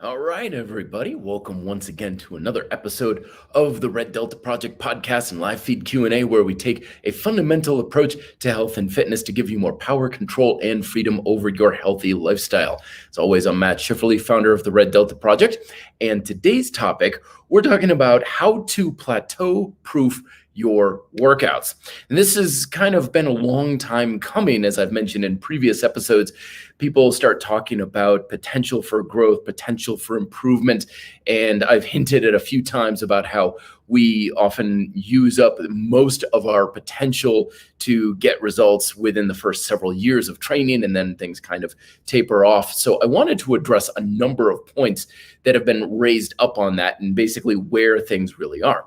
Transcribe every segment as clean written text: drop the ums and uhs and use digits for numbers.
All right, everybody. Welcome once again to another episode of the Red Delta Project podcast and live feed Q&A, where we take a fundamental approach to health and fitness to give you more power, control, and freedom over your healthy lifestyle. As always, I'm Matt Schifferly, founder of the Red Delta Project. And today's topic, we're talking about how to plateau-proof your workouts. And this has kind of been a long time coming, as I've mentioned in previous episodes. People start talking about potential for growth, potential for improvement. And I've hinted at a few times about how we often use up most of our potential to get results within the first several years of training, and then things kind of taper off. So I wanted to address a number of points that have been raised up on that and basically where things really are.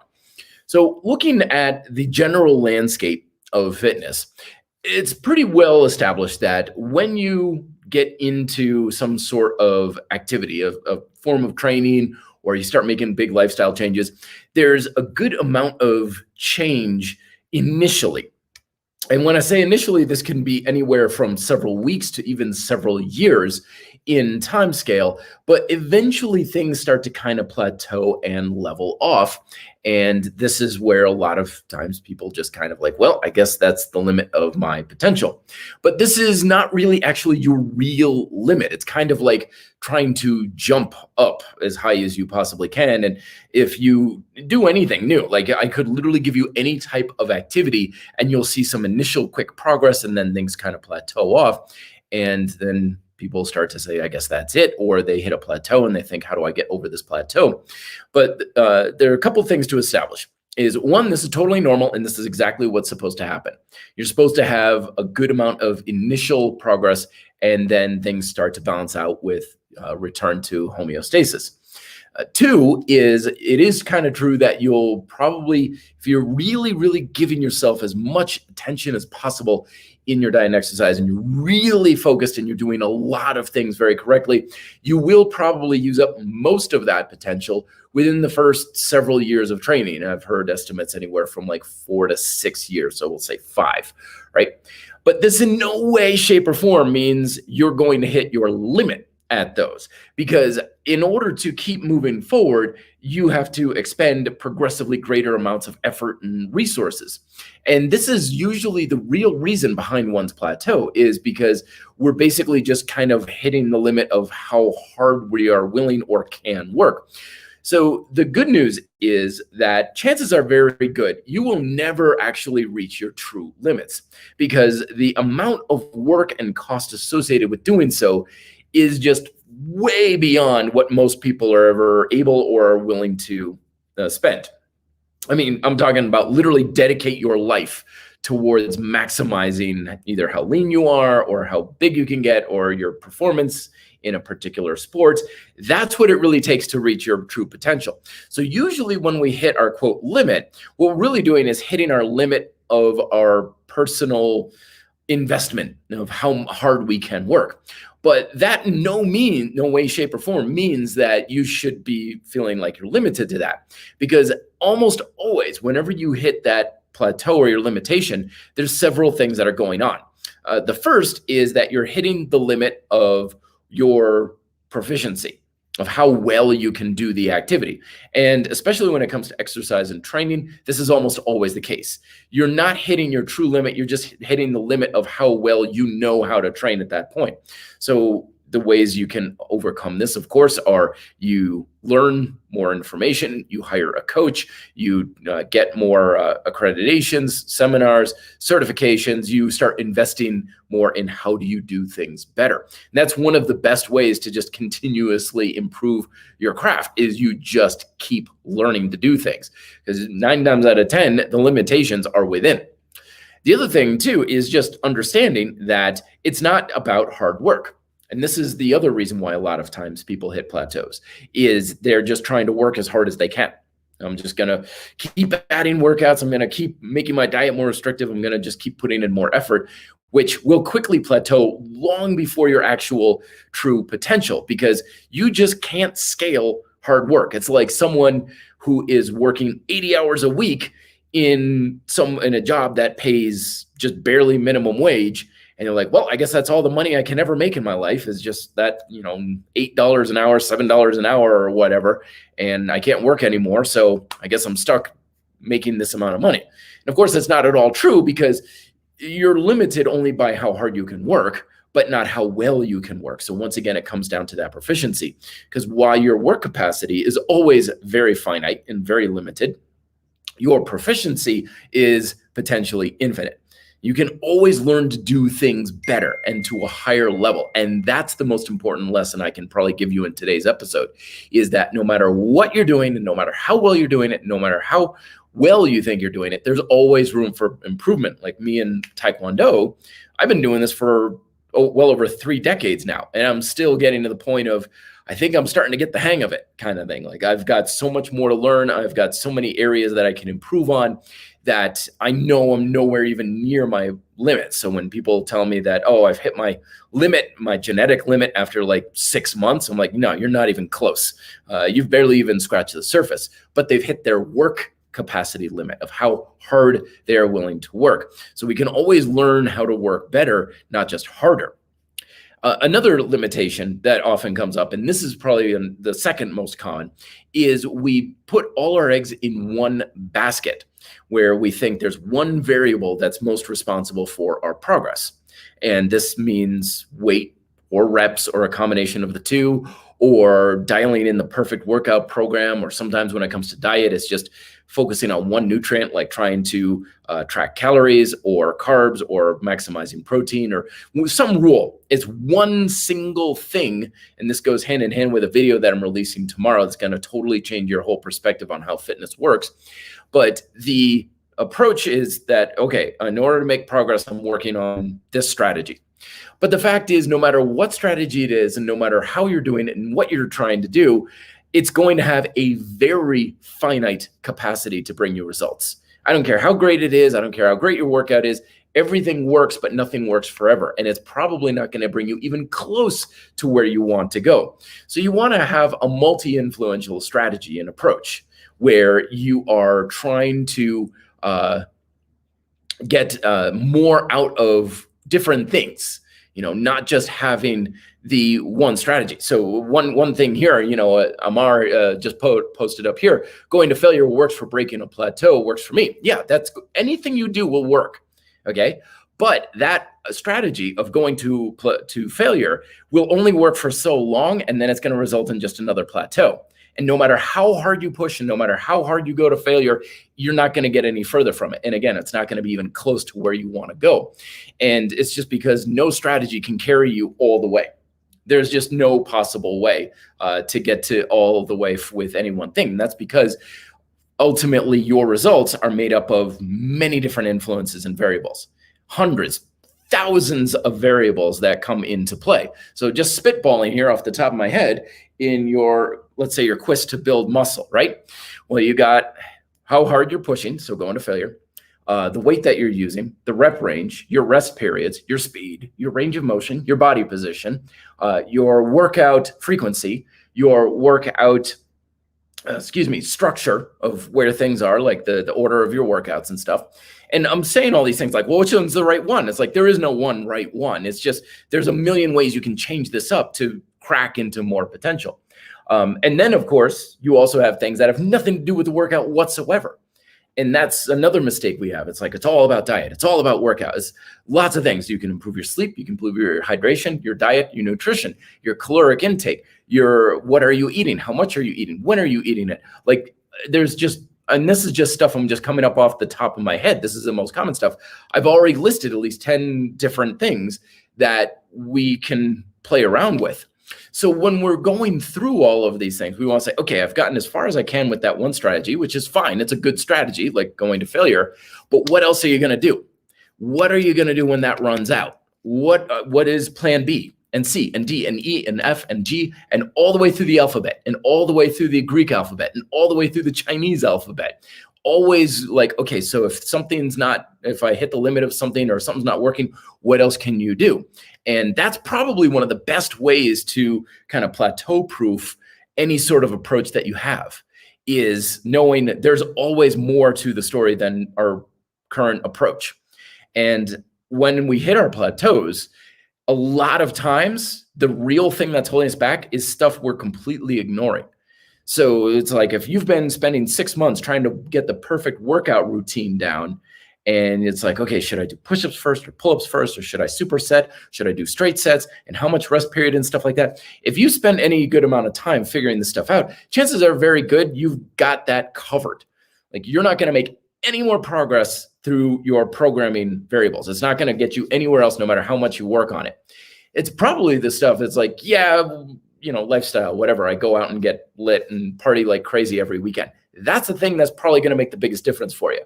So looking at the general landscape of fitness, it's pretty well established that when you get into some sort of activity, a form of training, or you start making big lifestyle changes, there's a good amount of change initially. And when I say initially, this can be anywhere from several weeks to even several years in time scale, but eventually things start to kind of plateau and level off. And this is where a lot of times people just kind of like, well, I guess that's the limit of my potential. But this is not really actually your real limit. It's kind of like trying to jump up as high as you possibly can. And if you do anything new, like I could literally give you any type of activity and you'll see some initial quick progress, and then things kind of plateau off. And then people start to say, I guess that's it, or they hit a plateau and they think, how do I get over this plateau? But there are a couple of things to establish. Is one, this is totally normal, and this is exactly what's supposed to happen. You're supposed to have a good amount of initial progress, and then things start to balance out with return to homeostasis. Two is, it is kind of true that you'll probably, if you're really giving yourself as much attention as possible in your diet and exercise, and you're really focused and you're doing a lot of things very correctly, you will probably use up most of that potential within the first several years of training. I've heard estimates anywhere from like 4 to 6 years, so we'll say 5, right? But this in no way, shape, or form means you're going to hit your limit at those, because in order to keep moving forward, you have to expend progressively greater amounts of effort and resources. And this is usually the real reason behind one's plateau, is because we're basically just kind of hitting the limit of how hard we are willing or can work. So the good news is that chances are very good you will never actually reach your true limits, because the amount of work and cost associated with doing so is just way beyond what most people are ever able or are willing to spend. I mean, I'm talking about literally dedicate your life towards maximizing either how lean you are or how big you can get or your performance in a particular sport. That's what it really takes to reach your true potential. So usually when we hit our quote limit, what we're really doing is hitting our limit of our personal investment of how hard we can work. But that in no way, shape, or form means that you should be feeling like you're limited to that. Because almost always, whenever you hit that plateau or your limitation, there's several things that are going on. The first is that you're hitting the limit of your proficiency, of how well you can do the activity. And especially when it comes to exercise and training, this is almost always the case. You're not hitting your true limit, you're just hitting the limit of how well you know how to train at that point. So the ways you can overcome this, of course, are you learn more information, you hire a coach, you get more accreditations, seminars, certifications, you start investing more in how do you do things better. And that's one of the best ways to just continuously improve your craft, is you just keep learning to do things, because 9 times out of 10, the limitations are within. The other thing too is just understanding that it's not about hard work. And this is the other reason why a lot of times people hit plateaus, is they're just trying to work as hard as they can. I'm just going to keep adding workouts. I'm going to keep making my diet more restrictive. I'm going to just keep putting in more effort, which will quickly plateau long before your actual true potential, because you just can't scale hard work. It's like someone who is working 80 hours a week in a job that pays just barely minimum wage, And you're like, well, I guess that's all the money I can ever make in my life is just that, $8 an hour, $7 an hour or whatever. And I can't work anymore. So I guess I'm stuck making this amount of money. And of course, that's not at all true, because you're limited only by how hard you can work, but not how well you can work. So once again, it comes down to that proficiency, because while your work capacity is always very finite and very limited, your proficiency is potentially infinite. You can always learn to do things better and to a higher level. And that's the most important lesson I can probably give you in today's episode, is that no matter what you're doing and no matter how well you're doing it, no matter how well you think you're doing it, there's always room for improvement. Like me in Taekwondo, I've been doing this for well over 3 decades now. And I'm still getting to the point of, I think I'm starting to get the hang of it kind of thing. Like I've got so much more to learn. I've got so many areas that I can improve on that I know I'm nowhere even near my limit. So when people tell me that, oh, I've hit my limit, my genetic limit after like 6 months, I'm like, no, you're not even close. You've barely even scratched the surface, but they've hit their work capacity limit of how hard they are willing to work. So we can always learn how to work better, not just harder. Another limitation that often comes up, and this is probably the second most common, is we put all our eggs in one basket, where we think there's one variable that's most responsible for our progress. And this means weight or reps or a combination of the two, or dialing in the perfect workout program. Or sometimes when it comes to diet, it's just focusing on one nutrient, like trying to track calories or carbs or maximizing protein or some rule. It's one single thing. And this goes hand in hand with a video that I'm releasing tomorrow that's going to totally change your whole perspective on how fitness works. But the approach is that, okay, in order to make progress, I'm working on this strategy. But the fact is, no matter what strategy it is, and no matter how you're doing it and what you're trying to do, it's going to have a very finite capacity to bring you results. I don't care how great it is. I don't care how great your workout is. Everything works, but nothing works forever. And it's probably not going to bring you even close to where you want to go. So you want to have a multi-influential strategy and approach where you are trying to get more out of different things, not just having the one strategy. So one thing here, Amar just posted up here, going to failure works for breaking a plateau, works for me. Yeah, that's anything you do will work. Okay. But that strategy of going to failure will only work for so long, and then it's going to result in just another plateau. And no matter how hard you push and no matter how hard you go to failure, you're not going to get any further from it. And again, it's not going to be even close to where you want to go. And it's just because no strategy can carry you all the way. There's just no possible way to get to all the way with any one thing. And that's because ultimately your results are made up of many different influences and variables, hundreds, thousands of variables that come into play. So just spitballing here off the top of my head, in your, let's say your quest to build muscle, right? Well, you got how hard you're pushing, so going to failure, the weight that you're using, the rep range, your rest periods, your speed, your range of motion, your body position, your workout frequency, your workout structure of where things are, like the order of your workouts and stuff. And I'm saying all these things like, well, which one's the right one? It's like, there is no one right one. It's just, there's a million ways you can change this up to crack into more potential. And then of course, you also have things that have nothing to do with the workout whatsoever. And that's another mistake we have. It's like, it's all about diet. It's all about workout. It's lots of things. You can improve your sleep. You can improve your hydration, your diet, your nutrition, your caloric intake, what are you eating? How much are you eating? When are you eating it? Like there's just, and this is just stuff I'm just coming up off the top of my head. This is the most common stuff. I've already listed at least 10 different things that we can play around with. So when we're going through all of these things, we want to say, okay, I've gotten as far as I can with that one strategy, which is fine. It's a good strategy, like going to failure. But what else are you going to do? What are you going to do when that runs out? What is plan B and C and D and E and F and G and all the way through the alphabet and all the way through the Greek alphabet and all the way through the Chinese alphabet? Always like, okay, so if I hit the limit of something or something's not working, what else can you do? And that's probably one of the best ways to kind of plateau proof any sort of approach that you have, is knowing that there's always more to the story than our current approach. And when we hit our plateaus, a lot of times the real thing that's holding us back is stuff we're completely ignoring. So it's like if you've been spending 6 months trying to get the perfect workout routine down, and it's like, okay, should I do push-ups first or pull-ups first, or should I superset? Should I do straight sets, and how much rest period and stuff like that? If you spend any good amount of time figuring this stuff out, chances are very good you've got that covered. Like, you're not going to make any more progress through your programming variables. It's not going to get you anywhere else, no matter how much you work on it. It's probably the stuff that's like, yeah, lifestyle, whatever. I go out and get lit and party like crazy every weekend. That's the thing that's probably going to make the biggest difference for you.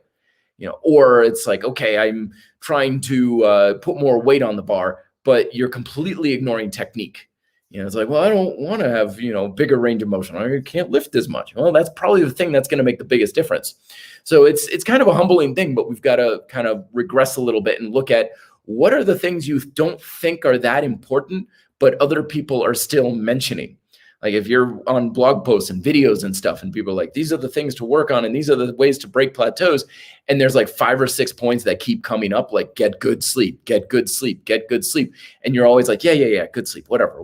Or it's like, okay, I'm trying to put more weight on the bar, but you're completely ignoring technique. It's like, well, I don't want to have, bigger range of motion. I can't lift as much. Well, that's probably the thing that's going to make the biggest difference. So it's kind of a humbling thing, but we've got to kind of regress a little bit and look at what are the things you don't think are that important, but other people are still mentioning. Like if you're on blog posts and videos and stuff, and people are like, these are the things to work on, and these are the ways to break plateaus. And there's like 5 or 6 points that keep coming up, like get good sleep, get good sleep, get good sleep. And you're always like, yeah, good sleep, whatever.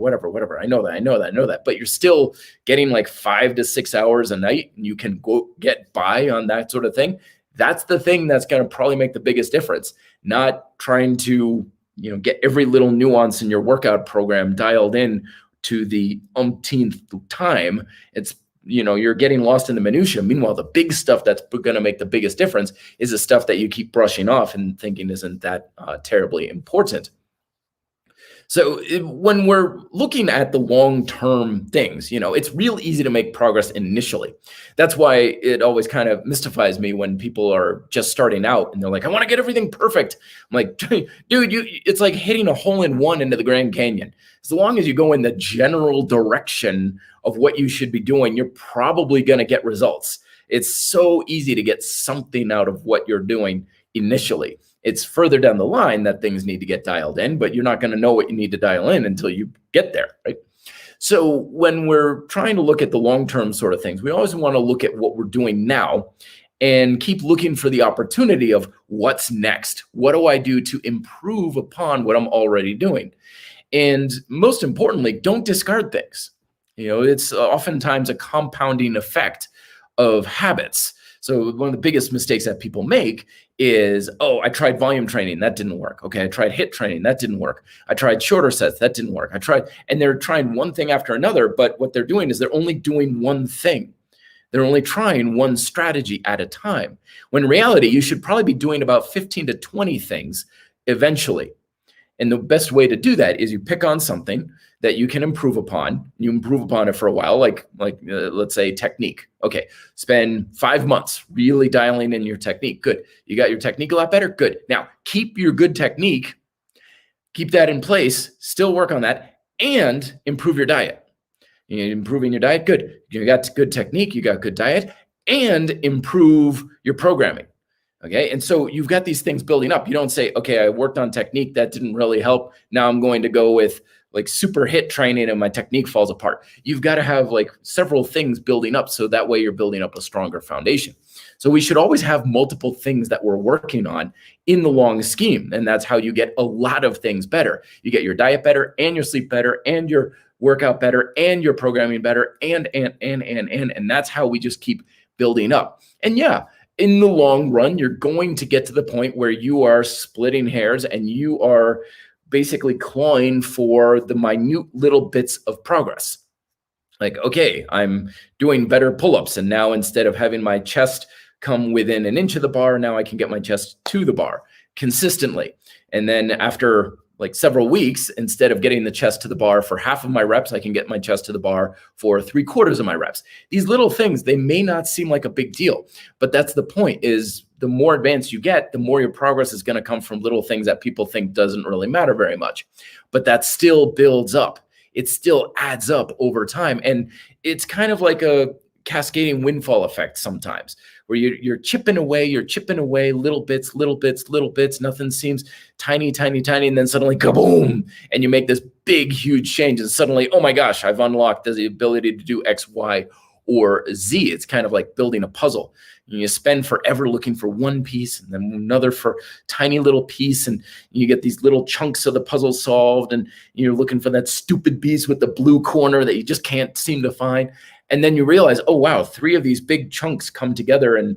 I know that. But you're still getting like 5 to 6 hours a night, and you can go get by on that sort of thing. That's the thing that's going to probably make the biggest difference. Not trying to, get every little nuance in your workout program dialed in to the umpteenth time. It's, you're getting lost in the minutia. Meanwhile, the big stuff that's going to make the biggest difference is the stuff that you keep brushing off and thinking isn't that terribly important. So when we're looking at the long-term things, it's real easy to make progress initially. That's why it always kind of mystifies me when people are just starting out and they're like, I want to get everything perfect. I'm like, dude, it's like hitting a hole-in-one into the Grand Canyon. As long as you go in the general direction of what you should be doing, you're probably going to get results. It's so easy to get something out of what you're doing initially. It's further down the line that things need to get dialed in, but you're not going to know what you need to dial in until you get there, right? So when we're trying to look at the long-term sort of things, we always want to look at what we're doing now and keep looking for the opportunity of what's next. What do I do to improve upon what I'm already doing? And most importantly, don't discard things. It's oftentimes a compounding effect of habits. So one of the biggest mistakes that people make is, I tried volume training, that didn't work. Okay, I tried HIIT training, that didn't work. I tried shorter sets, that didn't work. And they're trying one thing after another, but what they're doing is they're only doing one thing. They're only trying one strategy at a time. When in reality, you should probably be doing about 15 to 20 things eventually. And the best way to do that is you pick on something that you can improve upon. You improve upon it for a while, like let's say technique. Okay, spend 5 months really dialing in your technique. Good. You got your technique a lot better? Good. Now, keep your good technique, keep that in place, still work on that, and improve your diet. Improving your diet, good. You got good technique, you got good diet, and improve your programming. Okay, and so you've got these things building up. You don't say, okay, I worked on technique, that didn't really help. Now I'm going to go with like super HIIT training and my technique falls apart. You've got to have like several things building up, so that way you're building up a stronger foundation. So we should always have multiple things that we're working on in the long scheme. And that's how you get a lot of things better. You get your diet better, and your sleep better, and your workout better, and your programming better, and that's how we just keep building up. And yeah, in the long run, you're going to get to the point where you are splitting hairs and you are basically clawing for the minute little bits of progress. Like, okay, I'm doing better pull-ups, and now instead of having my chest come within an inch of the bar, now I can get my chest to the bar consistently. And then after like several weeks, instead of getting the chest to the bar for half of my reps, I can get my chest to the bar for 3/4 of my reps. These little things, they may not seem like a big deal, but that's the point, is the more advanced you get, the more your progress is going to come from little things that people think doesn't really matter very much. But that still builds up. It still adds up over time. And it's kind of like a cascading windfall effect sometimes, where you're chipping away, little bits, nothing seems tiny, and then suddenly kaboom, and you make this big, huge change, and suddenly, oh my gosh, I've unlocked the ability to do X, Y, or Z. It's kind of like building a puzzle. You spend forever looking for one piece and then another for tiny little piece, and you get these little chunks of the puzzle solved, and you're looking for that stupid piece with the blue corner that you just can't seem to find. And then you realize, oh wow, 3 of these big chunks come together, and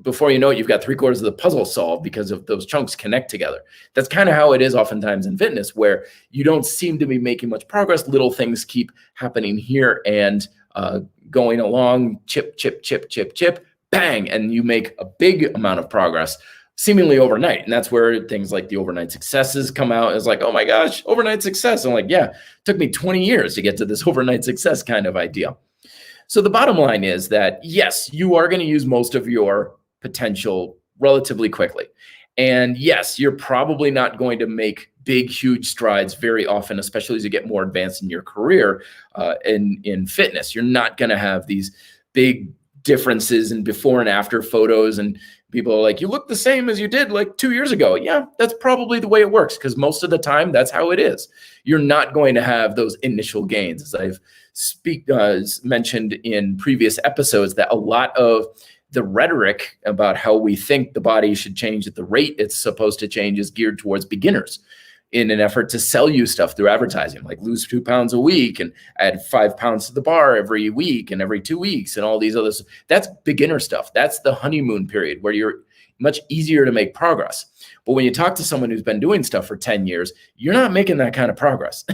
before you know it, you've got 3/4 of the puzzle solved because of those chunks connect together. That's kind of how it is oftentimes in fitness, where you don't seem to be making much progress. Little things keep happening here and going along, chip, chip, chip, chip, chip, bang, and you make a big amount of progress seemingly overnight. And that's where things like the overnight successes come out. It's like, oh my gosh, overnight success. I'm like, yeah, it took me 20 years to get to this overnight success kind of idea. So the bottom line is that, yes, you are going to use most of your potential relatively quickly. And yes, you're probably not going to make big, huge strides very often, especially as you get more advanced in your career in fitness. You're not going to have these big differences in before and after photos, and people are like, you look the same as you did like 2 years ago. Yeah, that's probably the way it works, because most of the time that's how it is. You're not going to have those initial gains. As I've mentioned in previous episodes, that a lot of the rhetoric about how we think the body should change at the rate it's supposed to change is geared towards beginners in an effort to sell you stuff through advertising, like lose 2 pounds a week and add 5 pounds to the bar every week and every 2 weeks and all these others. That's beginner stuff. That's the honeymoon period where you're much easier to make progress. But when you talk to someone who's been doing stuff for 10 years, you're not making that kind of progress.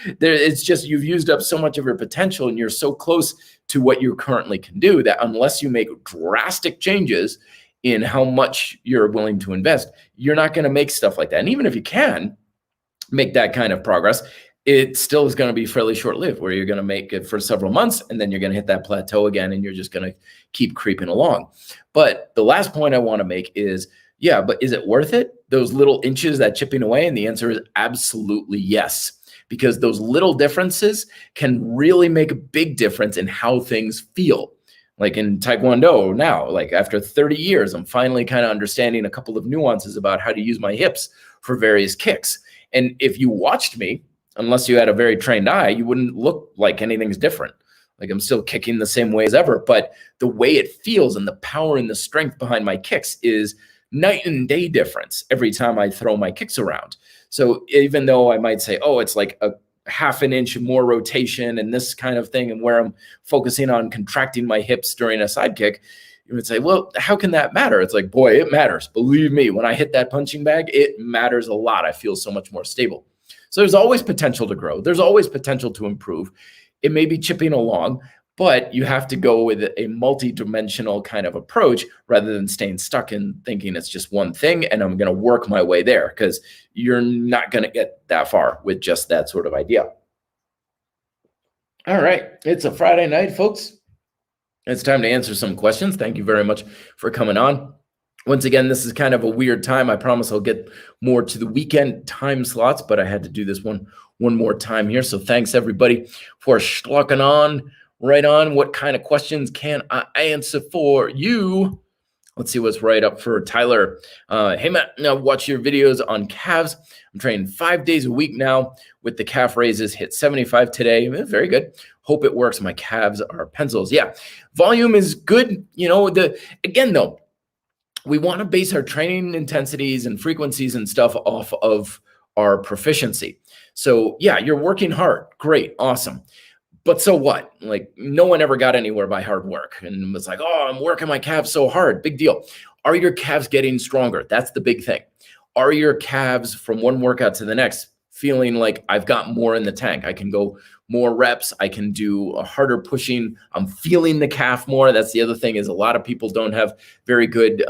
It's just you've used up so much of your potential and you're so close to what you currently can do that unless you make drastic changes in how much you're willing to invest, you're not going to make stuff like that. And even if you can make that kind of progress, it still is going to be fairly short-lived, where you're going to make it for several months and then you're going to hit that plateau again and you're just going to keep creeping along. But the last point I want to make is, yeah, but is it worth it? Those little inches, that chipping away? And the answer is absolutely yes, because those little differences can really make a big difference in how things feel. Like in Taekwondo now, like after 30 years, I'm finally kind of understanding a couple of nuances about how to use my hips for various kicks. And if you watched me, unless you had a very trained eye, you wouldn't look like anything's different. Like I'm still kicking the same way as ever, but the way it feels and the power and the strength behind my kicks is night and day difference every time I throw my kicks around. So even though I might say, oh, it's like a half an inch more rotation and this kind of thing, and where I'm focusing on contracting my hips during a side kick, you would say, well, how can that matter? It's like, boy, it matters. Believe me, when I hit that punching bag, it matters a lot. I feel so much more stable. So there's always potential to grow. There's always potential to improve. It may be chipping along, but you have to go with a multi-dimensional kind of approach rather than staying stuck in thinking it's just one thing and I'm going to work my way there, because you're not going to get that far with just that sort of idea. All right. It's a Friday night, folks. It's time to answer some questions. Thank you very much for coming on. Once again, this is kind of a weird time. I promise I'll get more to the weekend time slots, but I had to do this one more time here. So thanks everybody for schlucking on. Right on. What kind of questions can I answer for you? Let's see what's right up for Tyler. Hey, Matt, now watch your videos on calves. I'm training 5 days a week now with the calf raises. Hit 75 today. Very good. Hope it works. My calves are pencils. Yeah, volume is good. You know, again, though, we want to base our training intensities and frequencies and stuff off of our proficiency. So yeah, you're working hard. Great. Awesome. But so what? Like, no one ever got anywhere by hard work and was like, oh, I'm working my calves so hard. Big deal. Are your calves getting stronger? That's the big thing. Are your calves from one workout to the next feeling like I've got more in the tank? I can go more reps. I can do a harder pushing. I'm feeling the calf more. That's the other thing, is a lot of people don't have very good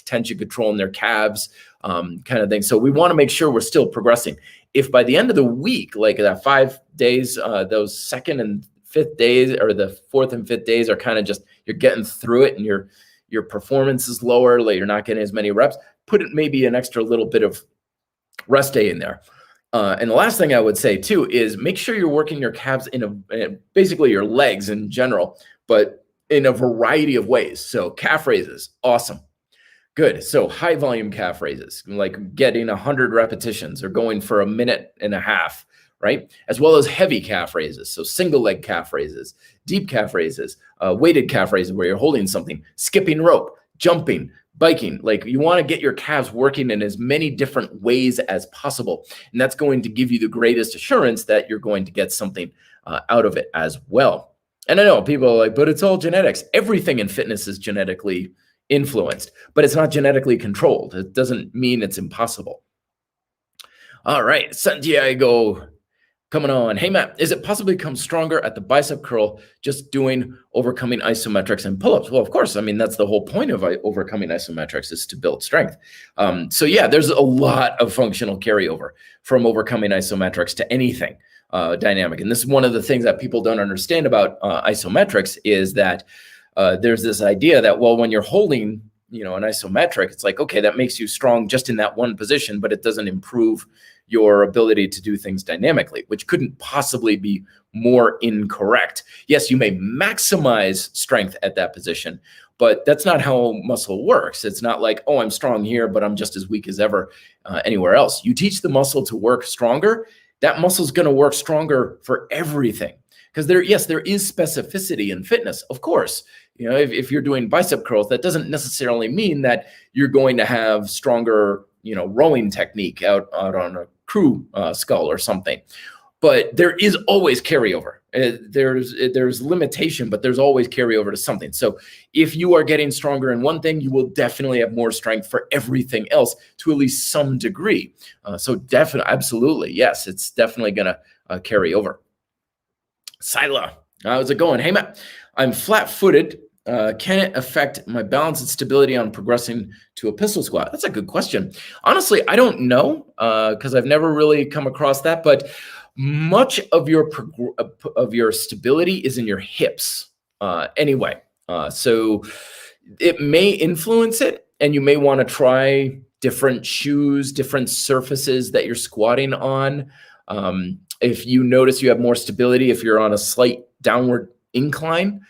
tension control in their calves, kind of thing. So we want to make sure we're still progressing. If by the end of the week, like that 5 days, those second and fifth days, or the fourth and fifth days are kind of just, you're getting through it and your performance is lower, like you're not getting as many reps, put it maybe an extra little bit of rest day in there. And the last thing I would say too is make sure you're working your calves in basically your legs in general, but in a variety of ways. So calf raises, awesome. Good. So high volume calf raises, like getting 100 repetitions or going for 1.5 minutes, right? As well as heavy calf raises. So single leg calf raises, deep calf raises, weighted calf raises where you're holding something, skipping rope, jumping, biking. Like you want to get your calves working in as many different ways as possible. And that's going to give you the greatest assurance that you're going to get something out of it as well. And I know people are like, but it's all genetics. Everything in fitness is genetically influenced, but it's not genetically controlled. It doesn't mean it's impossible. All right, Santiago coming on. Hey, Matt, is it possible to become stronger at the bicep curl just doing overcoming isometrics and pull-ups? Well, of course. I mean, that's the whole point of overcoming isometrics is to build strength. So yeah, there's a lot of functional carryover from overcoming isometrics to anything dynamic. And this is one of the things that people don't understand about isometrics is that there's this idea that, well, when you're holding, an isometric, it's like, okay, that makes you strong just in that one position, but it doesn't improve your ability to do things dynamically, which couldn't possibly be more incorrect. Yes, you may maximize strength at that position, but that's not how muscle works. It's not like, oh, I'm strong here, but I'm just as weak as ever anywhere else. You teach the muscle to work stronger, that muscle is going to work stronger for everything. Because there is specificity in fitness, of course. If you're doing bicep curls, that doesn't necessarily mean that you're going to have stronger, rowing technique out on a crew skull or something. But there is always carryover. There's limitation, but there's always carryover to something. So if you are getting stronger in one thing, you will definitely have more strength for everything else to at least some degree. So definitely, absolutely, yes, it's definitely going to carry over. Sila, how's it going? Hey, Matt, I'm flat-footed. Can it affect my balance and stability on progressing to a pistol squat? That's a good question. Honestly, I don't know because I've never really come across that, but much of your stability is in your hips anyway. So it may influence it, and you may want to try different shoes, different surfaces that you're squatting on. If you notice you have more stability, if you're on a slight downward incline,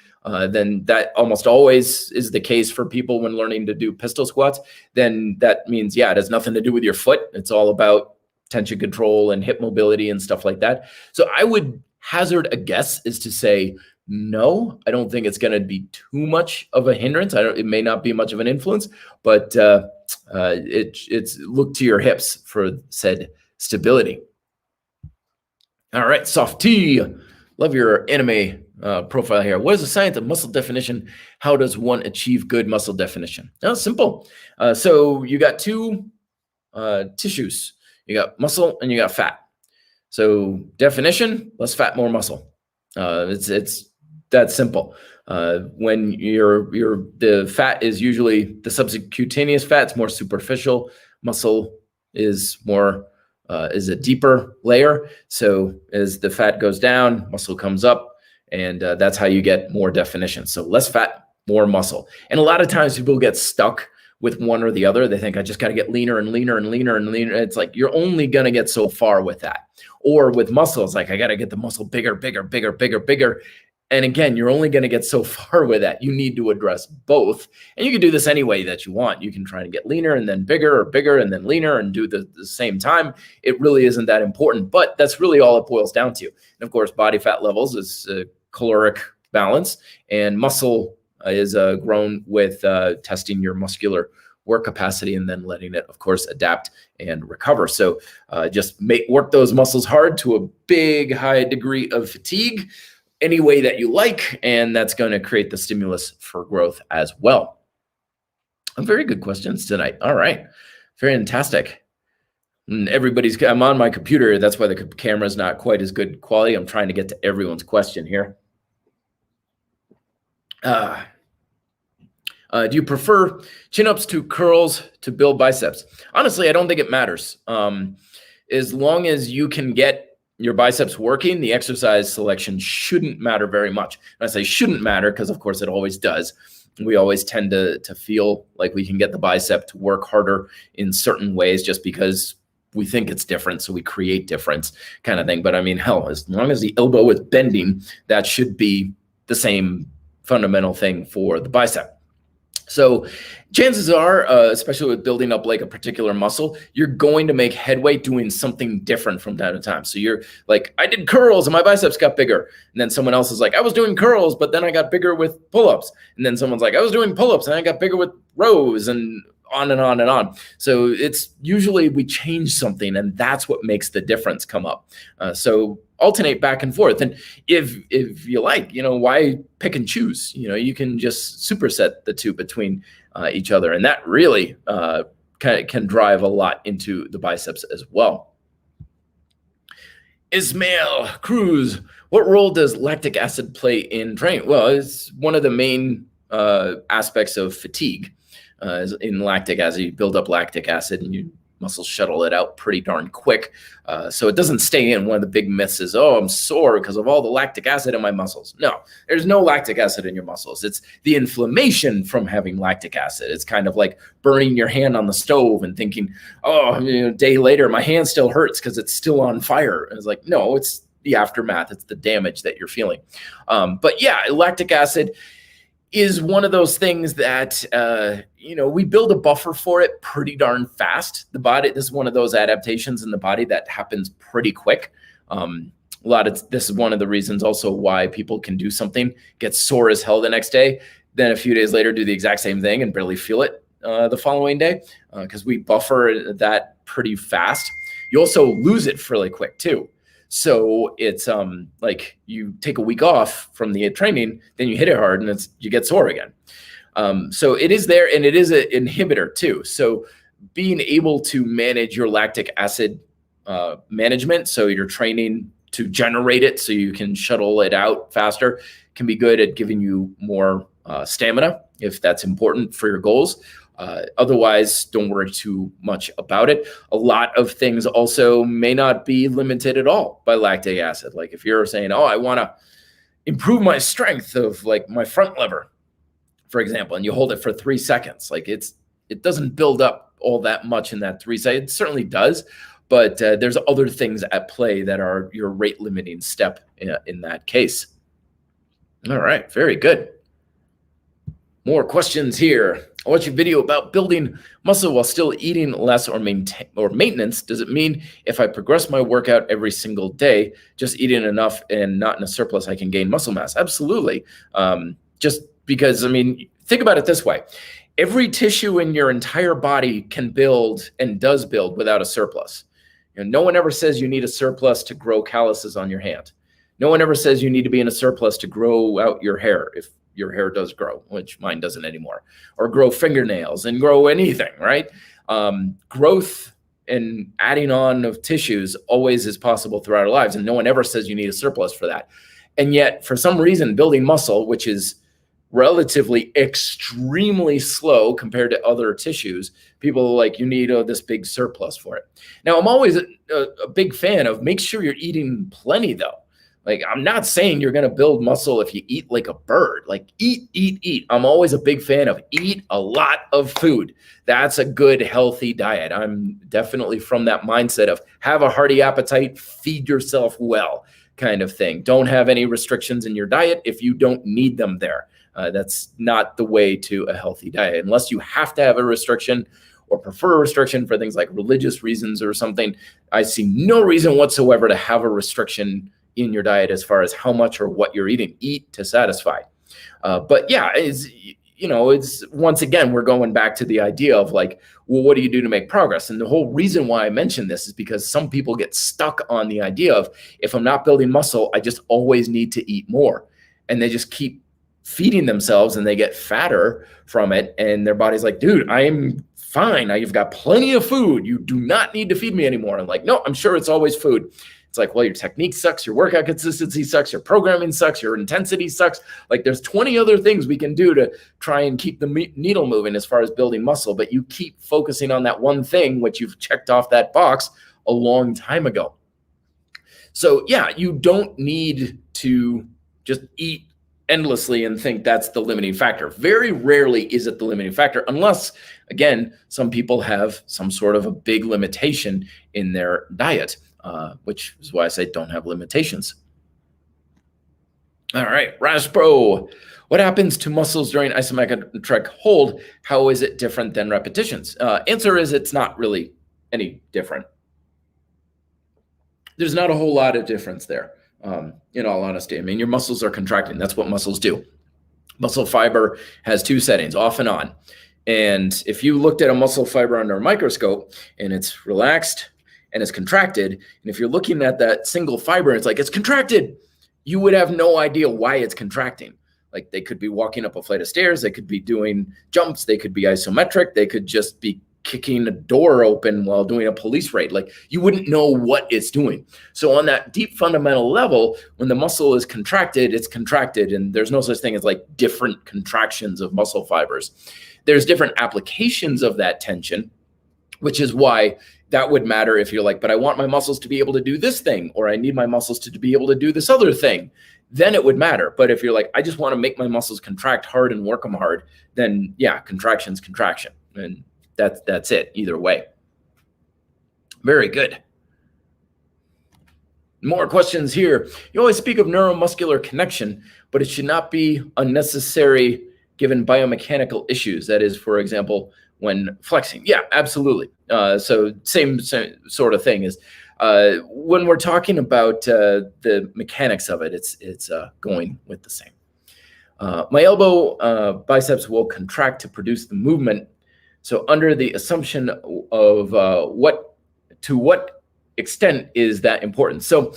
then that almost always is the case for people when learning to do pistol squats. Then that means, it has nothing to do with your foot. It's all about tension control and hip mobility and stuff like that. So I would hazard a guess is to say, no, I don't think it's going to be too much of a hindrance. It may not be much of an influence, but it's look to your hips for said stability. All right, Soft T, love your anime profile here. What is the science of muscle definition? How does one achieve good muscle definition? Oh, simple. So you got two tissues. You got muscle and you got fat. So definition, less fat, more muscle. It's that simple. When the fat is usually the subcutaneous fat, it's more superficial. Muscle is more is a deeper layer. So as the fat goes down, muscle comes up, and that's how you get more definition. So less fat, more muscle. And a lot of times people get stuck with one or the other. They think I just got to get leaner and leaner and leaner and leaner. It's like you're only going to get so far with that. Or with muscle, it's like I got to get the muscle bigger, bigger, bigger, bigger, bigger. And again, you're only going to get so far with that. You need to address both. And you can do this any way that you want. You can try to get leaner and then bigger, or bigger and then leaner, and do the same time. It really isn't that important, but that's really all it boils down to. And of course, body fat levels is caloric balance, and muscle is grown with testing your muscular work capacity and then letting it, of course, adapt and recover. So just work those muscles hard to a big, high degree of fatigue, any way that you like, and that's going to create the stimulus for growth as well. Very good questions tonight. All right, fantastic. And I'm on my computer. That's why the camera is not quite as good quality. I'm trying to get to everyone's question here. Do you prefer chin-ups to curls to build biceps? Honestly, I don't think it matters. As long as you can get your biceps working, the exercise selection shouldn't matter very much. And I say shouldn't matter because, of course, it always does. We always tend to feel like we can get the bicep to work harder in certain ways just because we think it's different, so we create difference kind of thing. But I mean, hell, as long as the elbow is bending, that should be the same fundamental thing for the bicep. So chances are, especially with building up like a particular muscle, you're going to make headway doing something different from time to time. So you're like, I did curls and my biceps got bigger. And then someone else is like, I was doing curls, but then I got bigger with pull-ups. And then someone's like, I was doing pull-ups and I got bigger with rows, and on and on and on. So it's usually we change something, and that's what makes the difference come up. So alternate back and forth. And if you like, why pick and choose? You can just superset the two between each other, and that really can drive a lot into the biceps as well. Ismail Cruz, what role does lactic acid play in training? Well, it's one of the main aspects of fatigue. In lactic acid, you build up lactic acid and your muscles shuttle it out pretty darn quick. So it doesn't stay in. One of the big myths is, oh, I'm sore because of all the lactic acid in my muscles. No, there's no lactic acid in your muscles. It's the inflammation from having lactic acid. It's kind of like burning your hand on the stove and thinking, oh, a day later, my hand still hurts because it's still on fire. And it's like, no, it's the aftermath. It's the damage that you're feeling. But yeah, lactic acid is one of those things that, we build a buffer for it pretty darn fast. The body, this is one of those adaptations in the body that happens pretty quick. This is one of the reasons also why people can do something, get sore as hell the next day, then a few days later do the exact same thing and barely feel it the following day, because we buffer that pretty fast. You also lose it fairly quick too. So it's like you take a week off from the training, then you hit it hard and you get sore again. So it is there, and it is an inhibitor too. So being able to manage your lactic acid management, so you're training to generate it so you can shuttle it out faster, can be good at giving you more stamina if that's important for your goals. Otherwise, don't worry too much about it. A lot of things also may not be limited at all by lactic acid. Like if you're saying, oh, I want to improve my strength of like my front lever, for example, and you hold it for 3 seconds, like it doesn't build up all that much in that 3 seconds. It certainly does, but there's other things at play that are your rate limiting step in that case. All right, very good. More questions here. I watched a video about building muscle while still eating less or maintenance. Does it mean if I progress my workout every single day, just eating enough and not in a surplus, I can gain muscle mass? Absolutely. Just because, think about it this way. Every tissue in your entire body can build and does build without a surplus. No one ever says you need a surplus to grow calluses on your hand. No one ever says you need to be in a surplus to grow out your hair, if your hair does grow, which mine doesn't anymore, or grow fingernails and grow anything, right? Growth and adding on of tissues always is possible throughout our lives, and no one ever says you need a surplus for that. And yet, for some reason, building muscle, which is relatively extremely slow compared to other tissues, people are like, you need this big surplus for it. Now, I'm always a big fan of make sure you're eating plenty, though. Like, I'm not saying you're going to build muscle if you eat like a bird. Like, eat. I'm always a big fan of eat a lot of food. That's a good, healthy diet. I'm definitely from that mindset of have a hearty appetite, feed yourself well kind of thing. Don't have any restrictions in your diet if you don't need them there. That's not the way to a healthy diet. Unless you have to have a restriction or prefer a restriction for things like religious reasons or something, I see no reason whatsoever to have a restriction in your diet as far as how much or what you're eating. Eat to satisfy. But yeah, it's once again, we're going back to the idea of like, well, what do you do to make progress? And the whole reason why I mention this is because some people get stuck on the idea of if I'm not building muscle, I just always need to eat more. And they just keep feeding themselves and they get fatter from it. And their body's like, dude, I am fine. You've got plenty of food. You do not need to feed me anymore. I'm like, no, I'm sure it's always food. It's like, well, your technique sucks, your workout consistency sucks, your programming sucks, your intensity sucks. Like there's 20 other things we can do to try and keep the needle moving as far as building muscle, but you keep focusing on that one thing, which you've checked off that box a long time ago. So yeah, you don't need to just eat endlessly and think that's the limiting factor. Very rarely is it the limiting factor, unless, again, some people have some sort of a big limitation in their diet. Which is why I say don't have limitations. All right, Raspro. What happens to muscles during isometric hold? How is it different than repetitions? Answer is it's not really any different. There's not a whole lot of difference there, in all honesty. I mean, your muscles are contracting. That's what muscles do. Muscle fiber has two settings, off and on. And if you looked at a muscle fiber under a microscope and it's relaxed and it's contracted, and if you're looking at that single fiber and it's like, it's contracted, you would have no idea why it's contracting. Like they could be walking up a flight of stairs, they could be doing jumps, they could be isometric, they could just be kicking a door open while doing a police raid. Like you wouldn't know what it's doing. So on that deep fundamental level, when the muscle is contracted, it's contracted, and there's no such thing as like different contractions of muscle fibers. There's different applications of that tension, which is why that would matter if you're like, but I want my muscles to be able to do this thing, or I need my muscles to be able to do this other thing, then it would matter. But if you're like, I just want to make my muscles contract hard and work them hard, then yeah, contraction's contraction. And that's it either way. Very good. More questions here. You always speak of neuromuscular connection, but it should not be unnecessary given biomechanical issues. That is, for example, when flexing. Yeah, absolutely. So same sort of thing is when we're talking about the mechanics of it, it's going with the same. My elbow biceps will contract to produce the movement. So under the assumption of to what extent is that important? So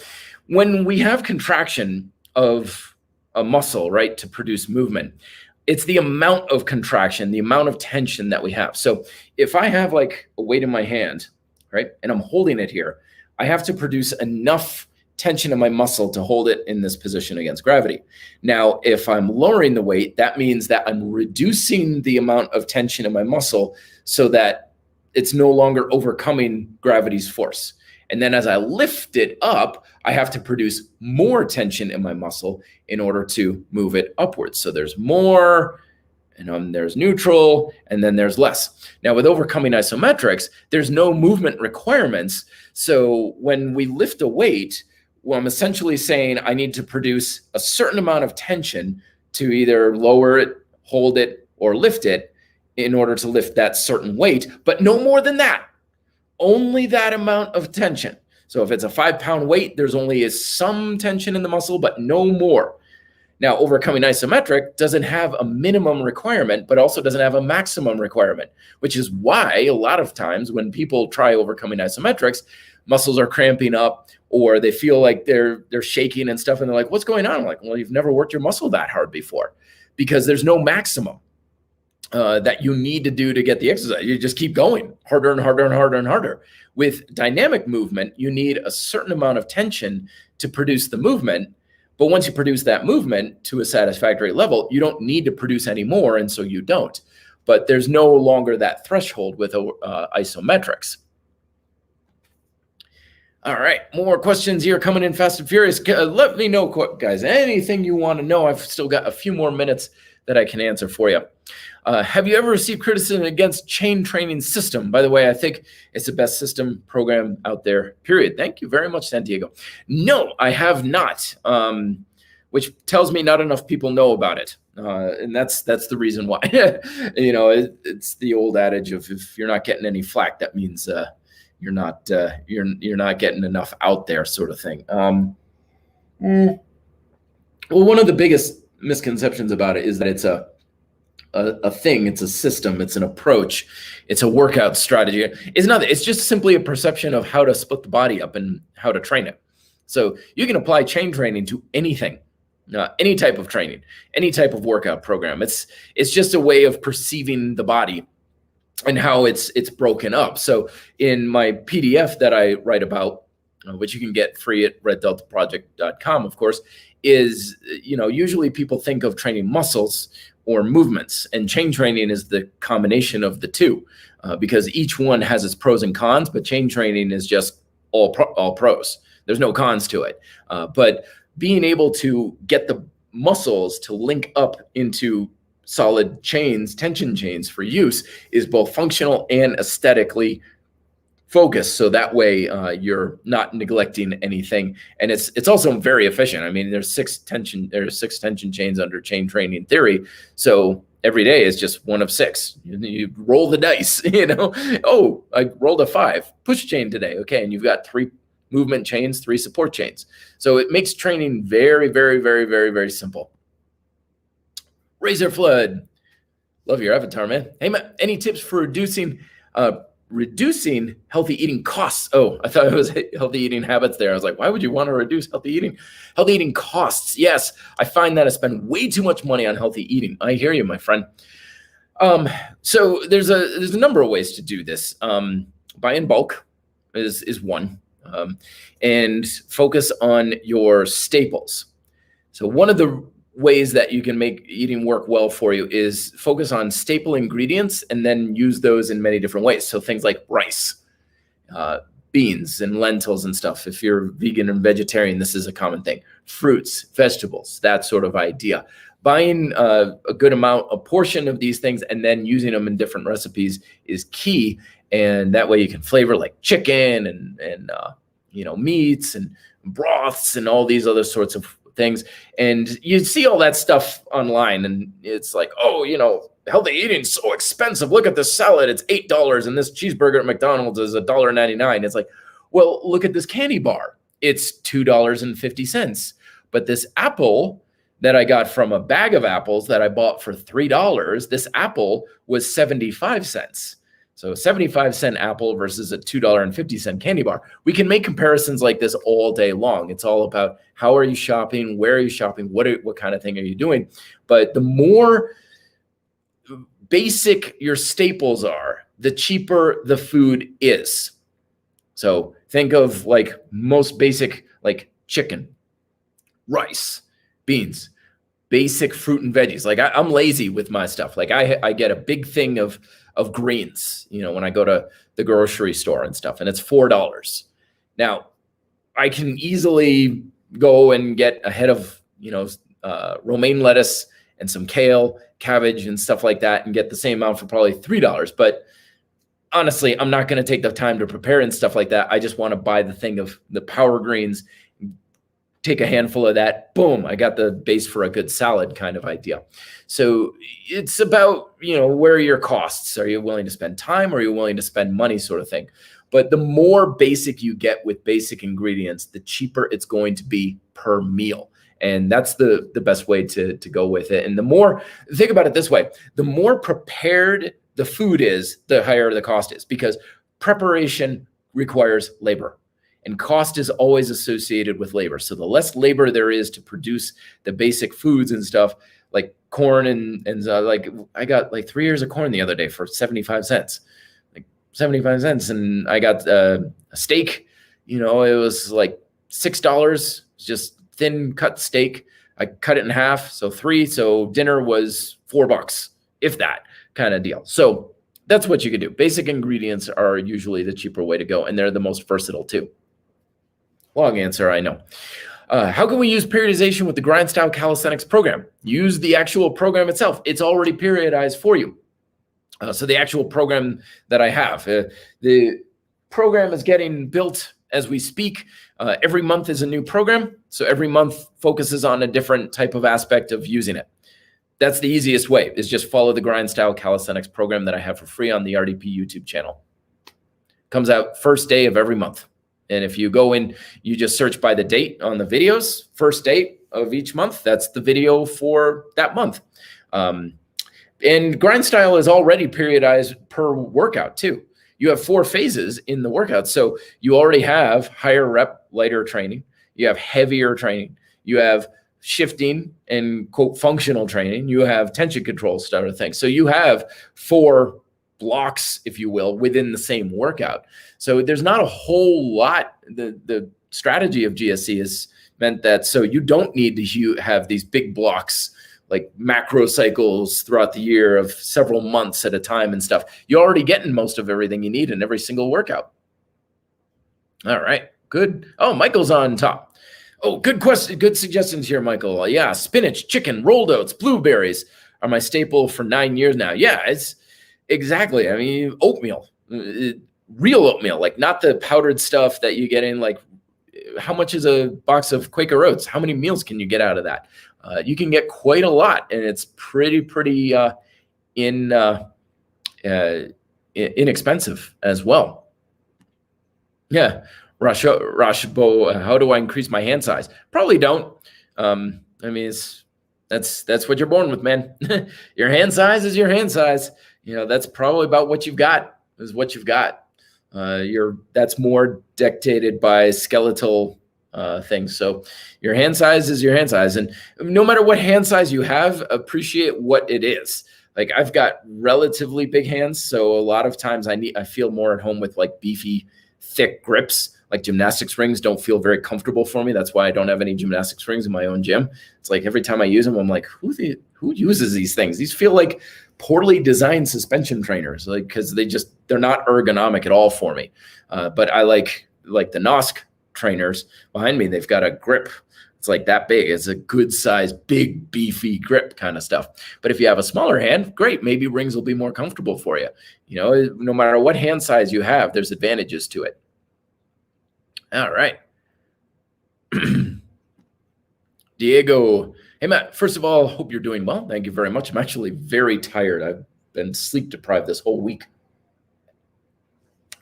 when we have contraction of a muscle, right, to produce movement, it's the amount of contraction, the amount of tension that we have. So if I have like a weight in my hand, right, and I'm holding it here, I have to produce enough tension in my muscle to hold it in this position against gravity. Now, if I'm lowering the weight, that means that I'm reducing the amount of tension in my muscle so that it's no longer overcoming gravity's force. And then as I lift it up, I have to produce more tension in my muscle in order to move it upwards. So there's more, and there's neutral, and then there's less. Now with overcoming isometrics, there's no movement requirements. So when we lift a weight, well, I'm essentially saying I need to produce a certain amount of tension to either lower it, hold it, or lift it in order to lift that certain weight, but no more than that. Only that amount of tension. So if it's a 5-pound weight, there's only some tension in the muscle, but no more. Now, overcoming isometric doesn't have a minimum requirement, but also doesn't have a maximum requirement, which is why a lot of times when people try overcoming isometrics, muscles are cramping up or they feel like they're shaking and stuff. And they're like, what's going on? I'm like, well, you've never worked your muscle that hard before because there's no maximum that you need to do to get the exercise. You just keep going harder and harder and harder and harder. With dynamic movement, you need a certain amount of tension to produce the movement. But once you produce that movement to a satisfactory level, you don't need to produce any more, and so you don't. But there's no longer that threshold with isometrics. All right, more questions here coming in fast and furious. Let me know, guys, anything you want to know. I've still got a few more minutes that I can answer for you. Have you ever received criticism against chain training system? By the way, I think it's the best system program out there, period. Thank you very much, Santiago. No, I have not, which tells me not enough people know about it. And that's the reason why. You know, it's the old adage of if you're not getting any flack, that means you're not getting enough out there, sort of thing. Well, one of the biggest misconceptions about it is that it's a thing, it's a system, it's an approach, it's a workout strategy. It's not. It's just simply a perception of how to split the body up and how to train it. So you can apply chain training to anything, any type of training, any type of workout program. It's just a way of perceiving the body and how it's broken up. So in my PDF that I write about, which you can get free at reddeltaproject.com, of course, is, usually people think of training muscles or movements, and chain training is the combination of the two, because each one has its pros and cons, but chain training is just all pros. There's no cons to it. But being able to get the muscles to link up into solid chains, tension chains for use, is both functional and aesthetically focus. So that way you're not neglecting anything. And it's also very efficient. I mean, there's six tension chains under chain training theory. So every day is just one of six. You roll the dice, oh, I rolled a 5 push chain today. Okay. And you've got 3 movement chains, 3 support chains. So it makes training very, very, very, very, very simple. Razor Flood. Love your avatar, man. Hey, man, any tips for reducing healthy eating costs? Oh, I thought it was healthy eating habits there. I was like, why would you want to reduce healthy eating? Healthy eating costs. Yes, I find that I spend way too much money on healthy eating. I hear you, my friend. So there's a number of ways to do this. Buy in bulk is one, and focus on your staples. So one of the ways that you can make eating work well for you is focus on staple ingredients and then use those in many different ways. So things like rice, beans and lentils and stuff. If you're vegan and vegetarian, this is a common thing. Fruits, vegetables, that sort of idea. Buying a good amount, a portion of these things, and then using them in different recipes is key. And that way you can flavor like chicken and meats and broths and all these other sorts of things. And you see all that stuff online and it's like, oh, healthy eating is so expensive. Look at this salad. It's $8 and this cheeseburger at McDonald's is $1.99. It's like, well, look at this candy bar. It's $2.50. But this apple that I got from a bag of apples that I bought for $3, this apple was 75 cents. So a 75-cent apple versus a $2.50 candy bar. We can make comparisons like this all day long. It's all about how are you shopping, where are you shopping, what kind of thing are you doing? But the more basic your staples are, the cheaper the food is. So think of like most basic, like chicken, rice, beans, basic fruit and veggies. Like I'm lazy with my stuff. Like I get a big thing of greens, when I go to the grocery store and stuff, and it's $4. Now I can easily go and get a head of, romaine lettuce and some kale, cabbage and stuff like that and get the same amount for probably $3. But honestly, I'm not going to take the time to prepare and stuff like that. I just want to buy the thing of the power greens, take a handful of that, boom, I got the base for a good salad kind of idea. So it's about, where are your costs? Are you willing to spend time or are you willing to spend money sort of thing? But the more basic you get with basic ingredients, the cheaper it's going to be per meal. And that's the best way to go with it. And the more, think about it this way, the more prepared the food is, the higher the cost is, because preparation requires labor. And cost is always associated with labor. So the less labor there is to produce the basic foods and stuff, like corn and like I got like 3 ears of corn the other day for 75 cents. Like 75 cents. And I got a steak, it was like $6, just thin cut steak. I cut it in half, so 3. So dinner was $4, if that kind of deal. So that's what you can do. Basic ingredients are usually the cheaper way to go, and they're the most versatile too. Long answer, I know. How can we use periodization with the grind style calisthenics program? Use the actual program itself. It's already periodized for you. So the actual program that I have, the program is getting built as we speak. Every month is a new program. So every month focuses on a different type of aspect of using it. That's the easiest way, is just follow the grind style calisthenics program that I have for free on the R.D.P YouTube channel. Comes out first day of every month. And if you go in, you just search by the date on the videos, first date of each month, that's the video for that month. And grind style is already periodized per workout too. You have 4 phases in the workout. So you already have higher rep, lighter training. You have heavier training. You have shifting and quote functional training. You have tension control sort of things. So you have 4 blocks, if you will, within the same workout. So there's not a whole lot. The strategy of GSC has meant that so you don't need to have these big blocks like macro cycles throughout the year of several months at a time and stuff. You're already getting most of everything you need in every single workout. All right, good. Oh, Michael's on top. Oh, good question. Good suggestions here, Michael. Yeah, spinach, chicken, rolled oats, blueberries are my staple for 9 years now. Yeah, it's exactly. I mean, oatmeal. real oatmeal, like not the powdered stuff that you get in, like how much is a box of Quaker Oats? How many meals can you get out of that? You can get quite a lot, and it's pretty inexpensive as well. Yeah, Rashbo, how do I increase my hand size? Probably don't. I mean, that's what you're born with, man. Your hand size is your hand size. That's probably about what you've got. Is what you've got. That's more dictated by skeletal things. So your hand size is your hand size, and no matter what hand size you have, appreciate what it is. Like I've got relatively big hands, so a lot of times I feel more at home with like beefy, thick grips. Like gymnastics rings don't feel very comfortable for me. That's wwhy I don't have any gymnastics rings in my own gym. It's like every time I use them, I'm like, who uses these things? These feel like poorly designed suspension trainers, like because they're not ergonomic at all for me. But I like the NOSC trainers behind me. They've got a grip. It's like that big. It's a good size, big, beefy grip kind of stuff. But if you have a smaller hand, great. Maybe rings will be more comfortable for you. No matter what hand size you have, there's advantages to it. All right. Diego. Hey, Matt, first of all, hope you're doing well. Thank you very much. I'm actually very tired. I've been sleep deprived this whole week.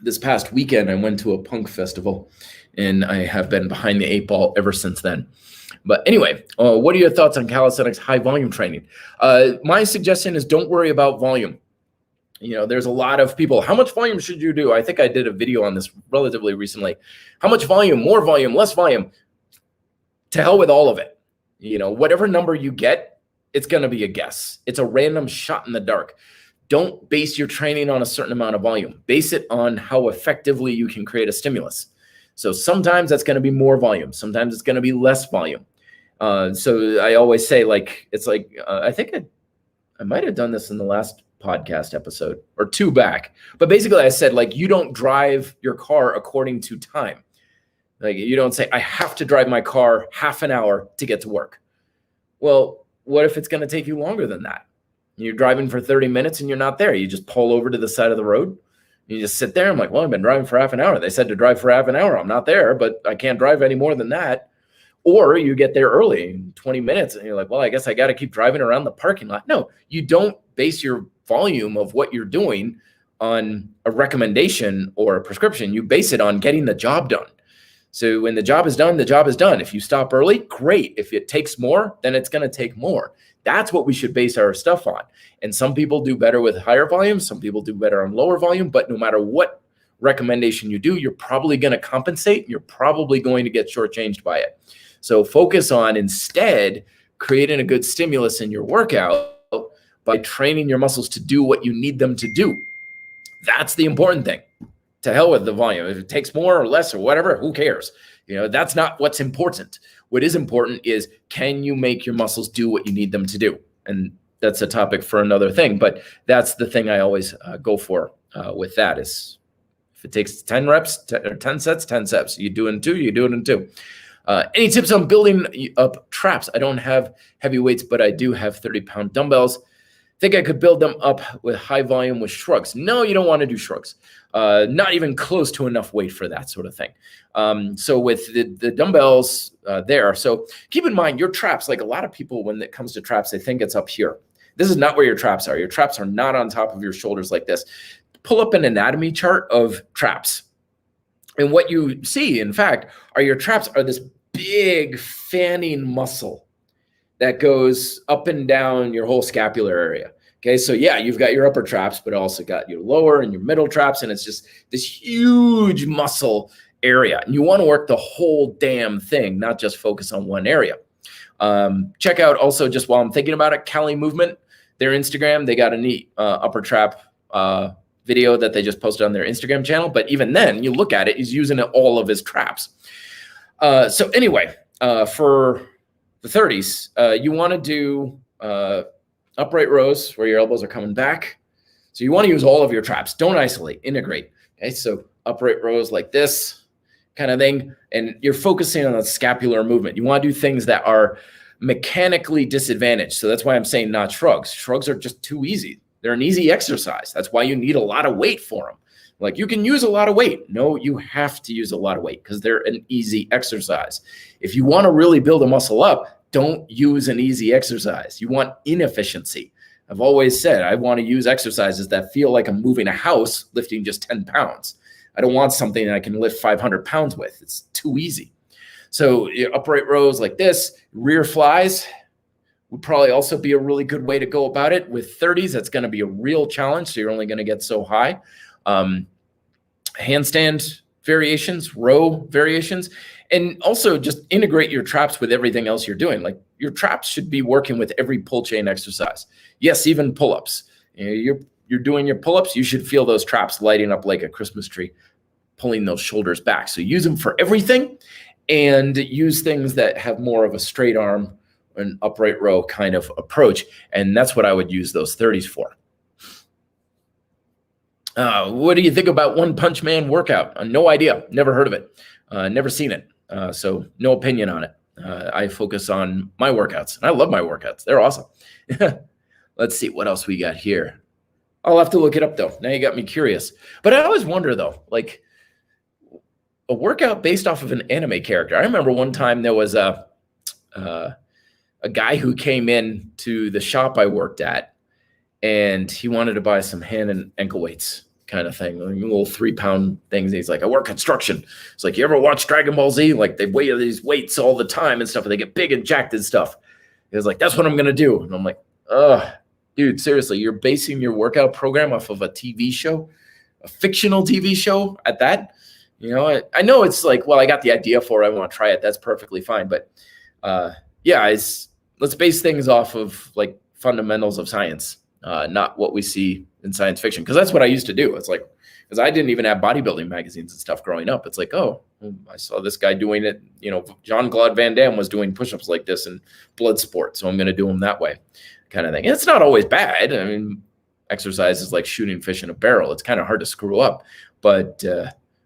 This past weekend, I went to a punk festival, and I have been behind the 8 ball ever since then. But anyway, what are your thoughts on calisthenics high volume training? My suggestion is don't worry about volume. There's a lot of people. How much volume should you do? I think I did a video on this relatively recently. How much volume, more volume, less volume? To hell with all of it. Whatever number you get, it's going to be a guess. It's a random shot in the dark. Don't base your training on a certain amount of volume. Base it on how effectively you can create a stimulus. So sometimes that's going to be more volume. Sometimes it's going to be less volume. So I always say, I think I might have done this in the last podcast episode or 2 back. But basically I said, you don't drive your car according to time. Like you don't say, I have to drive my car half an hour to get to work. Well, what if it's going to take you longer than that? You're driving for 30 minutes and you're not there. You just pull over to the side of the road. You just sit there. I'm like, well, I've been driving for half an hour. They said to drive for half an hour. I'm not there, but I can't drive any more than that. Or you get there early, 20 minutes, and you're like, well, I guess I got to keep driving around the parking lot. No, you don't base your volume of what you're doing on a recommendation or a prescription. You base it on getting the job done. So when the job is done, the job is done. If you stop early, great. If it takes more, then it's going to take more. That's what we should base our stuff on. And some people do better with higher volume. Some people do better on lower volume. But no matter what recommendation you do, you're probably going to compensate. You're probably going to get shortchanged by it. So focus on instead creating a good stimulus in your workout by training your muscles to do what you need them to do. That's the important thing. To hell with the volume. If it takes more or less or whatever, who cares? That's not what's important. What is important is, can you make your muscles do what you need them to do? And that's a topic for another thing. But that's the thing I always go for with that is, if it takes 10 reps, 10 sets, 10 sets. You do it in 2, you do it in 2. Any tips on building up traps? I don't have heavy weights, but I do have 30-pound dumbbells. Think I could build them up with high volume with shrugs? No, you don't want to do shrugs. Not even close to enough weight for that sort of thing. So with the dumbbells there, so keep in mind your traps, like a lot of people, when it comes to traps, they think it's up here. This is not where your traps are. Your traps are not on top of your shoulders like this. Pull up an anatomy chart of traps. And what you see, in fact, are your traps are this big fanning muscle that goes up and down your whole scapular area. Okay, so yeah, you've got your upper traps, but also got your lower and your middle traps, and it's just this huge muscle area. And you want to work the whole damn thing, not just focus on one area. Check out also, just while I'm thinking about it, Cali Movement, their Instagram. They got a neat upper trap video that they just posted on their Instagram channel. But even then, you look at it, he's using all of his traps. So anyway, for the 30s, you want to do upright rows where your elbows are coming back. So you want to use all of your traps. Don't isolate, integrate. Okay, so upright rows like this kind of thing. And you're focusing on the scapular movement. You want to do things that are mechanically disadvantaged. So that's why I'm saying not shrugs. Shrugs are just too easy. They're an easy exercise. That's why you need a lot of weight for them. Like, you can use a lot of weight. No, you have to use a lot of weight because they're an easy exercise. If you want to really build a muscle up, don't use an easy exercise. You want inefficiency. I've always said I want to use exercises that feel like I'm moving a house lifting just 10 pounds. I don't want something that I can lift 500 pounds with. It's too easy. So upright rows like this, rear flies would probably also be a really good way to go about it. With 30s, that's going to be a real challenge. So you're only going to get so high. Handstand variations, row variations, and also just integrate your traps with everything else you're doing. Like, your traps should be working with every pull chain exercise. Yes, even pull-ups. You're doing your pull-ups, you should feel those traps lighting up like a Christmas tree, pulling those shoulders back. So use them for everything, and use things that have more of a straight arm, an upright row kind of approach. And that's what I would use those 30s for. What do you think about One Punch Man workout? No idea. Never heard of it. Never seen it. So no opinion on it. I focus on my workouts, and I love my workouts. They're awesome. Let's see what else we got here. I'll have to look it up, though. Now you got me curious. But I always wonder, though, like, a workout based off of an anime character. I remember one time there was a guy who came in to the shop I worked at, and he wanted to buy some hand and ankle weights kind of thing, like little 3-pound things. He's like, I work construction. It's like, you ever watch Dragon Ball Z? Like, they weigh these weights all the time and stuff, and they get big and jacked and stuff. He was like, that's what I'm going to do. And I'm like, dude, seriously, you're basing your workout program off of a TV show, a fictional TV show at that? You know, I know it's like, well, I got the idea for it. I want to try it. That's perfectly fine. But let's base things off of like fundamentals of science, not what we see in science fiction. Because that's what I used to do. It's like, because I didn't even have bodybuilding magazines and stuff growing up. It's like, oh, I saw this guy doing it. You know, Jean-Claude Van Damme was doing push-ups like this in blood sport, so I'm going to do them that way, kind of thing. And it's not always bad. I mean, exercise is like shooting fish in a barrel. It's kind of hard to screw up, but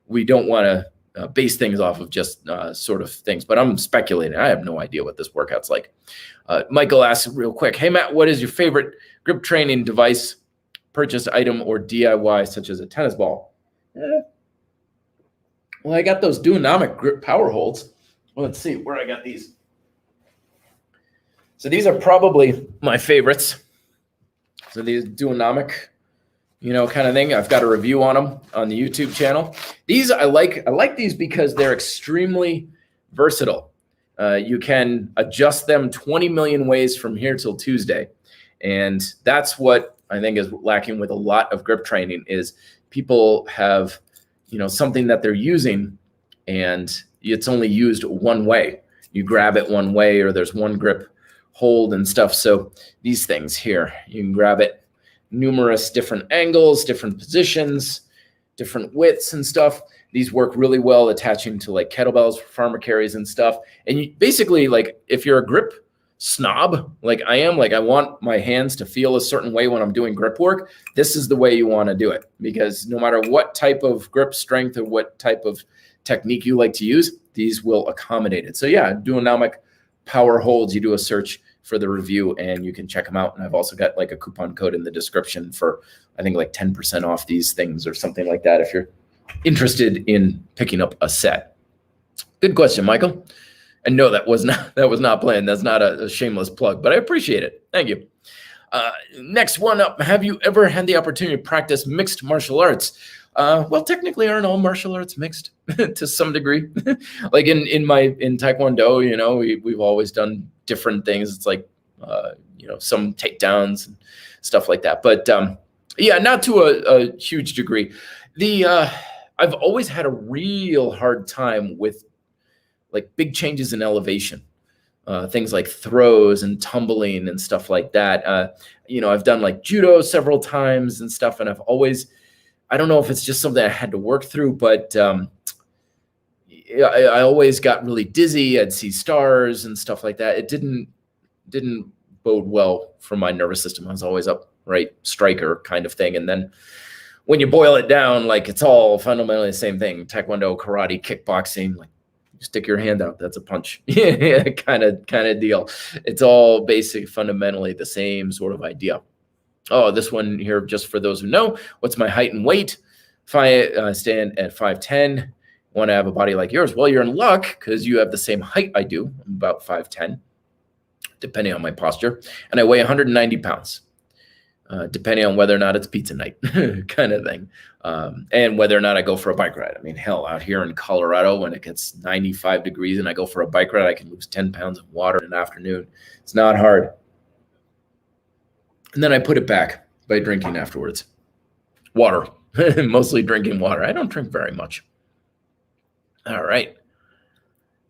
we don't want to base things off of just sort of things. But I'm speculating. I have no idea what this workout's like. Michael asks real quick, hey, Matt, what is your favorite grip training device, purchased item, or DIY, such as a tennis ball? Well, I got those Duonomic grip power holds. Well, let's see where I got these. So these are probably my favorites. So these Duonomic, you know, kind of thing. I've got a review on them on the YouTube channel. These I like these because they're extremely versatile. You can adjust them 20 million ways from here till Tuesday. And that's what I think is lacking with a lot of grip training is people have, you know, something that they're using and it's only used one way. You grab it one way, or there's one grip hold and stuff. So these things here, you can grab it numerous different angles, different positions, different widths and stuff. These work really well attaching to like kettlebells for farmer carries and stuff. And you basically, like, if you're a grip snob like I am, like I want my hands to feel a certain way when I'm doing grip work, this is the way you want to do it, because no matter what type of grip strength or what type of technique you like to use, these will accommodate it. So yeah, Duonomic power holds, you do a search for the review and you can check them out. And I've also got like a coupon code in the description for, I think, like 10% off these things or something like that if you're interested in picking up a set. Good question, Michael. And no, that was not planned. That's not a shameless plug, but I appreciate it. Thank you. Next one up. Have you ever had the opportunity to practice mixed martial arts? Well, technically, aren't all martial arts mixed to some degree? Like in Taekwondo, you know, we've always done different things. It's like, you know, some takedowns and stuff like that. But yeah, not to a huge degree. I've always had a real hard time with like big changes in elevation, things like throws and tumbling and stuff like that. You know, I've done like judo several times and stuff, and I've always, I don't know if it's just something I had to work through, but I always got really dizzy. I'd see stars and stuff like that. It didn't bode well for my nervous system. I was always upright striker kind of thing. And then when you boil it down, like it's all fundamentally the same thing. Taekwondo, karate, kickboxing, like you stick your hand out, that's a punch. Yeah, kind of deal. It's all basic, fundamentally the same sort of idea. Oh, this one here, just for those who know, what's my height and weight? If I stand at 5'10", want to have a body like yours, well, you're in luck because you have the same height I do. I'm about 5'10", depending on my posture, and I weigh 190 pounds. Depending on whether or not it's pizza night kind of thing. And whether or not I go for a bike ride. I mean, hell, out here in Colorado, when it gets 95 degrees and I go for a bike ride, I can lose 10 pounds of water in an afternoon. It's not hard. And then I put it back by drinking afterwards. Water, mostly drinking water. I don't drink very much. All right.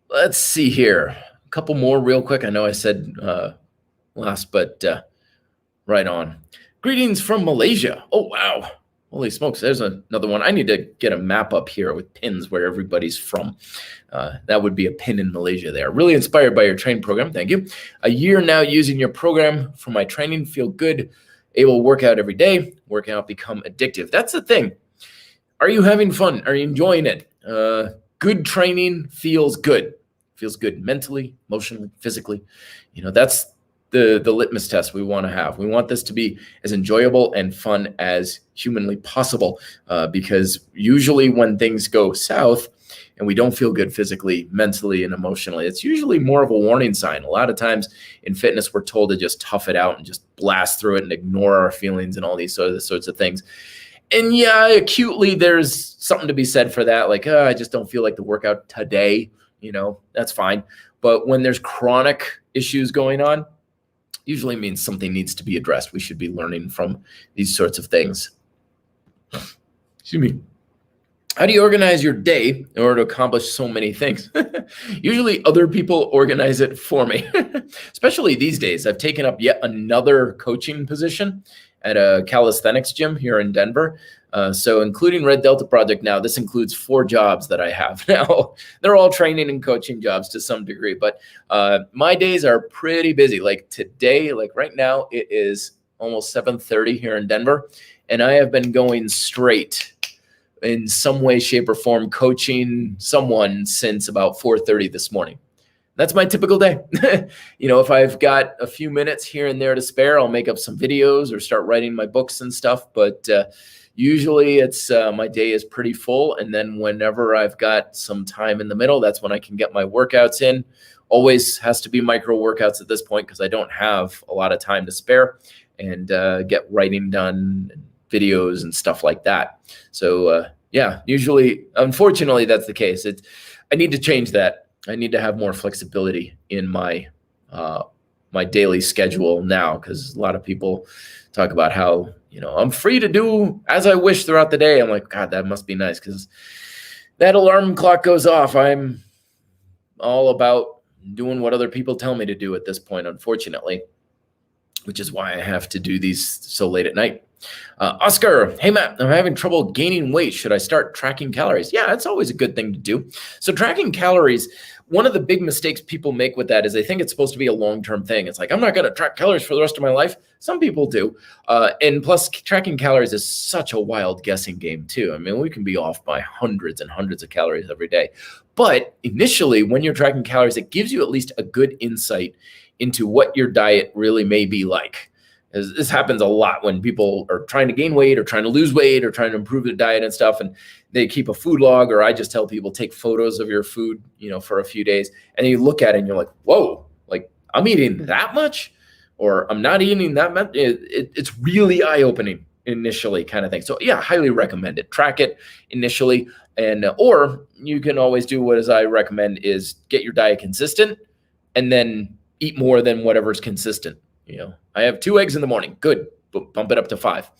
Let's see here. A couple more real quick. I know I said last, but right on. Greetings from Malaysia. Oh, wow. Holy smokes. There's another one. I need to get a map up here with pins where everybody's from. That would be a pin in Malaysia there. Really inspired by your training program. Thank you. A year now using your program for my training. Feel good. Able to work out every day. Working out become addictive. That's the thing. Are you having fun? Are you enjoying it? Good training feels good. Feels good mentally, emotionally, physically. You know, that's the litmus test we want to have. We want this to be as enjoyable and fun as humanly possible, because usually when things go south and we don't feel good physically, mentally, and emotionally, it's usually more of a warning sign. A lot of times in fitness, we're told to just tough it out and just blast through it and ignore our feelings and all these sorts of things. And yeah, acutely, there's something to be said for that. Like, I just don't feel like the workout today, you know, that's fine. But when there's chronic issues going on, usually means something needs to be addressed. We should be learning from these sorts of things. Excuse me. How do you organize your day in order to accomplish so many things? Usually other people organize it for me, especially these days. I've taken up yet another coaching position at a calisthenics gym here in Denver. So including Red Delta Project now, this includes 4 jobs that I have now. They're all training and coaching jobs to some degree, but my days are pretty busy. Like today, like right now, it is almost 7:30 here in Denver, and I have been going straight in some way, shape, or form coaching someone since about 4:30 this morning. That's my typical day. You know, if I've got a few minutes here and there to spare, I'll make up some videos or start writing my books and stuff. But usually it's my day is pretty full. And then whenever I've got some time in the middle, that's when I can get my workouts in. Always has to be micro workouts at this point because I don't have a lot of time to spare, and get writing done, videos and stuff like that. So yeah, usually, unfortunately, that's the case. I need to change that. I need to have more flexibility in my my daily schedule now, because a lot of people talk about how, you know, I'm free to do as I wish throughout the day. I'm like, God, that must be nice, because that alarm clock goes off. I'm all about doing what other people tell me to do at this point, unfortunately, which is why I have to do these so late at night. Oscar, hey Matt, I'm having trouble gaining weight. Should I start tracking calories? Yeah, that's always a good thing to do. So tracking calories, one of the big mistakes people make with that is they think it's supposed to be a long-term thing. It's like, I'm not going to track calories for the rest of my life. Some people do. And plus, tracking calories is such a wild guessing game too. I mean, we can be off by hundreds and hundreds of calories every day. But initially, when you're tracking calories, it gives you at least a good insight into what your diet really may be like. This happens a lot when people are trying to gain weight or trying to lose weight or trying to improve their diet and stuff, and they keep a food log, or I just tell people, take photos of your food, you know, for a few days, and then you look at it and you're like, whoa, like I'm eating that much, or I'm not eating that much. It's really eye-opening initially, kind of thing. So yeah, highly recommend it. Track it initially, and or you can always do what I recommend is get your diet consistent and then eat more than whatever's consistent. You know, I have 2 eggs in the morning. Good. Bump it up to 5.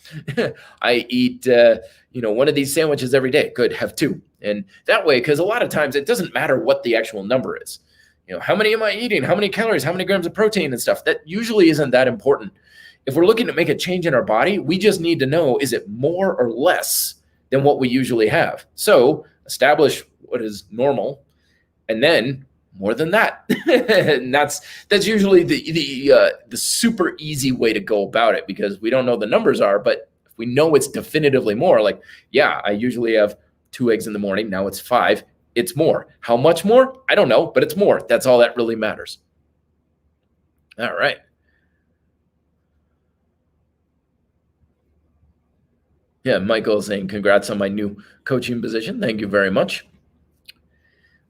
I eat, you know, one of these sandwiches every day. Good. Have 2. And that way, because a lot of times it doesn't matter what the actual number is. You know, how many am I eating? How many calories? How many grams of protein and stuff? That usually isn't that important. If we're looking to make a change in our body, we just need to know, is it more or less than what we usually have? So establish what is normal, and then more than that. And that's usually the super easy way to go about it, because we don't know the numbers are, but if we know it's definitively more, like, yeah, I usually have 2 eggs in the morning. Now it's 5. It's more. How much more? I don't know, but it's more. That's all that really matters. All right. Yeah, Michael saying congrats on my new coaching position. Thank you very much.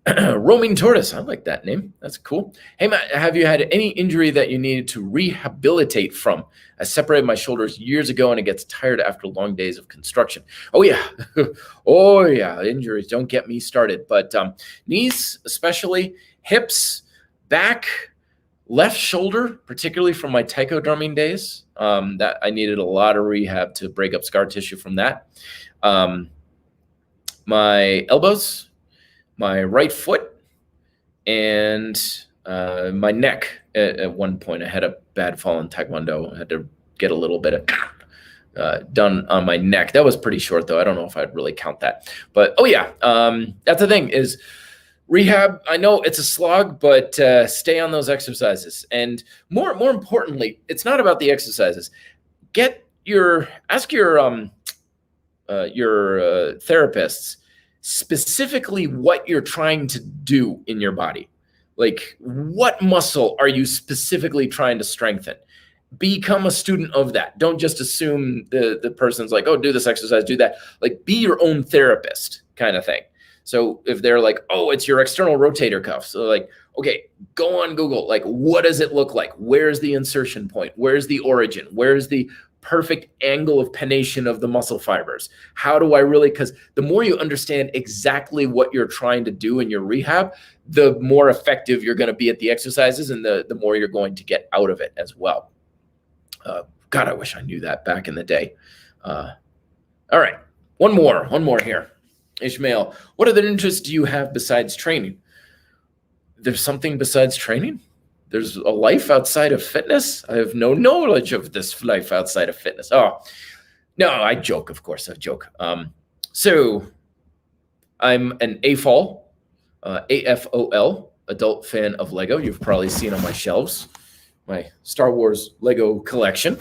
Roaming Tortoise, I like that name. That's cool. Hey, Matt, have you had any injury that you needed to rehabilitate from? I separated my shoulders years ago and it gets tired after long days of construction. Oh, yeah. Oh, yeah. Injuries don't get me started. But knees, especially, hips, back, left shoulder, particularly from my taiko drumming days, that I needed a lot of rehab to break up scar tissue from that. My elbows, my right foot, and my neck. At one point, I had a bad fall in Taekwondo. I had to get a little bit of done on my neck. That was pretty short, though. I don't know if I'd really count that. But, oh, yeah, that's the thing is rehab. I know it's a slog, but stay on those exercises. And more importantly, it's not about the exercises. Ask your therapists specifically what you're trying to do in your body. Like, what muscle are you specifically trying to strengthen? Become a student of that. Don't just assume the person's like, oh, do this exercise, do that. Like, be your own therapist kind of thing. So if they're like, oh, it's your external rotator cuff. So like, okay, go on Google. Like, what does it look like? Where's the insertion point? Where's the origin? Where's the perfect angle of pennation of the muscle fibers? How do I really, because the more you understand exactly what you're trying to do in your rehab, the more effective you're going to be at the exercises and the more you're going to get out of it as well. God, I wish I knew that back in the day. All right, one more here. Ishmael, what other interests do you have besides training? There's something besides training? There's a life outside of fitness? I have no knowledge of this life outside of fitness. Oh, no, I joke, of course, I joke. So I'm an AFOL, AFOL, adult fan of Lego. You've probably seen on my shelves, my Star Wars Lego collection,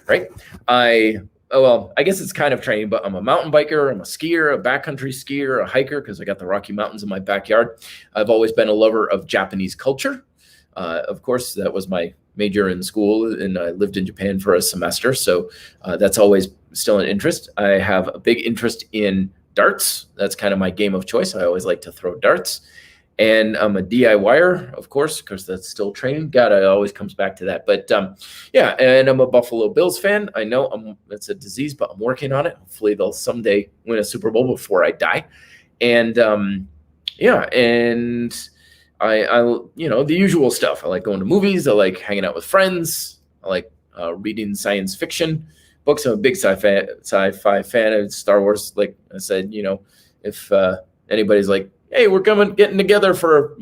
right? I guess it's kind of training, but I'm a mountain biker, I'm a skier, a backcountry skier, a hiker, because I got the Rocky Mountains in my backyard. I've always been a lover of Japanese culture. Of course, that was my major in school, and I lived in Japan for a semester, so that's always still an interest. I have a big interest in darts. That's kind of my game of choice. I always like to throw darts. And I'm a DIYer, of course, because that's still training. God, it always comes back to that. But yeah, and I'm a Buffalo Bills fan. I know it's a disease, but I'm working on it. Hopefully they'll someday win a Super Bowl before I die. And yeah, and I the usual stuff. I like going to movies. I like hanging out with friends. I like reading science fiction books. I'm a big sci-fi fan of Star Wars. Like I said, if anybody's like, hey, we're getting together for,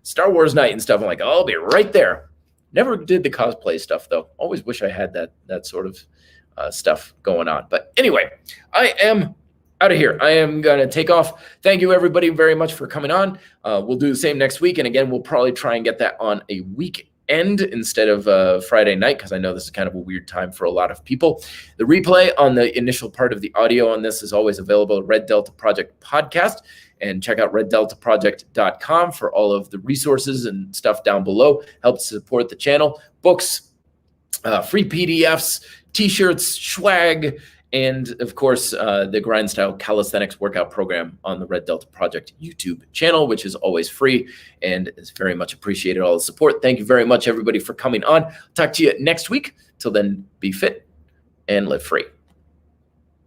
Star Wars night and stuff, I'm like, I'll be right there. Never did the cosplay stuff, though. Always wish I had that sort of stuff going on. But anyway, I am out of here. I am going to take off. Thank you, everybody, very much for coming on. We'll do the same next week. And again, we'll probably try and get that on a weekend instead of Friday night, because I know this is kind of a weird time for a lot of people. The replay on the initial part of the audio on this is always available at Red Delta Project Podcast. And check out reddeltaproject.com for all of the resources and stuff down below. Helps support the channel. Books, free PDFs, T-shirts, swag, and, of course, the Grind Style Calisthenics Workout Program on the Red Delta Project YouTube channel, which is always free and is very much appreciated, all the support. Thank you very much, everybody, for coming on. Talk to you next week. Till then, be fit and live free.